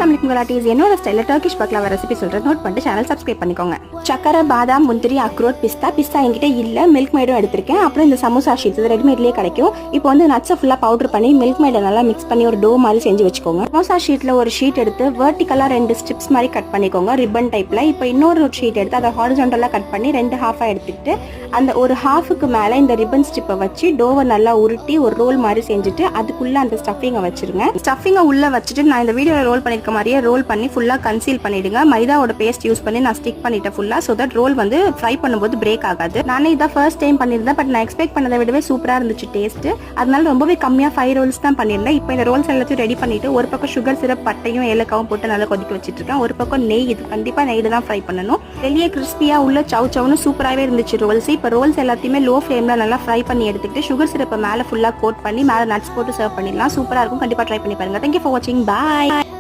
என்னோட ஸ்டைல Turkish baklava recipe சொல்றேன். நோட் பண்ணிட்டு சேனல் சப்ஸ்கிரைப் பண்ணிக்கோங்க. சக்கரை, பாதாம், முந்திரி, அக்ரோட், பிஸ்தா என்கிட்ட இல்ல, மில்க் மேடும் எடுத்திருக்கேன். அப்புறம் இந்த சமோசா ஷீட்ஸ் இது ரெடிமேட்லயே கிடைக்கும். இப்போ வந்து நட்ஸை ஃபுல்லா பவுடர் பண்ணி மில்க் மேடை நல்லா மிக்ஸ் பண்ணி ஒரு டோ மாதிரி செஞ்சு வச்சுக்கோங்க. சமோசா ஷீட்ல ஒரு ஷீட் எடுத்து வெர்டிகலா 2 ஸ்ட்ரிப்ஸ் மாதிரி கட் பண்ணிக்கோங்க ரிப்பன் டைப்ல. இப்போ இன்னொரு ஷீட் எடுத்து அதை ஹாரிசான்டலா கட் பண்ணி 2 ஹாஃபா எடுத்துக்கிட்டு அந்த ஒரு ஹாஃபுக்கு மேல இந்த ரிப்பன் ஸ்ட்ரிப்பை வச்சு டோவை நல்லா உருட்டி ஒரு ரோல் மாதிரி செஞ்சுட்டு அதுக்குள்ள அந்த ஸ்டஃபிங்கை வச்சிருங்க. ஸ்டஃபிங்கை உள்ள வச்சுட்டு நான் இந்த வீடியோல ரோல் பண்ணிருக்க மாதிரியே ரோல் பண்ணி ஃபுல்லா கன்சீல் பண்ணிடுங்க. மைதாவோட பேஸ்ட் யூஸ் பண்ணி நான் ஸ்டிக் பண்ணிட்டேன் ஃபுல்லா, சோ தட் ரோல் வந்து ஃப்ரை பண்ணும்போது பிரேக் ஆகாது. நானே இதான் ஃபர்ஸ்ட் டைம் பண்ணியிருந்தேன், பட் நான் எக்ஸ்பெக்ட் பண்ணதை விடவே சூப்பரா இருந்துச்சு டேஸ்ட். அதனால ரொம்பவே கம்மியா 5 ரோல்ஸ் தான் பண்ணியிருந்தேன். இப்போ இந்த ரோல்ஸ் எல்லாத்தையும் ரெடி பண்ணிட்டு ஒரு பக்கம் சுகர் சிரப், பட்டையும் ஏலக்காவும் போட்டு நல்லா கொதிக்க வச்சிட்டு இருக்கேன். ஒரு பக்கம் நெய், இது கண்டிப்பா நெய்ல தான் ஃப்ரை பண்ணணும். வெளியே கிறிஸ்பியா உள்ள சவுன்னு சூப்பராகவே இருந்துச்சு ரோல்ஸ். இப்போ ரோல்ஸ் எல்லாத்தையுமே லோ ஃப்ளேம்ல நல்லா ஃப்ரை பண்ணி எடுத்துக்கிட்டு சுகர் சிரப்பை மேலே ஃபுல்லா கோட் பண்ணி மேலே நட்ஸ் போட்டு சர்வ் பண்ணிடலாம். சூப்பரா இருக்கும், கண்டிப்பா ட்ரை பண்ணி பாருங்க. தேங்க்யூ ஃபார் வாட்சிங், பாய்.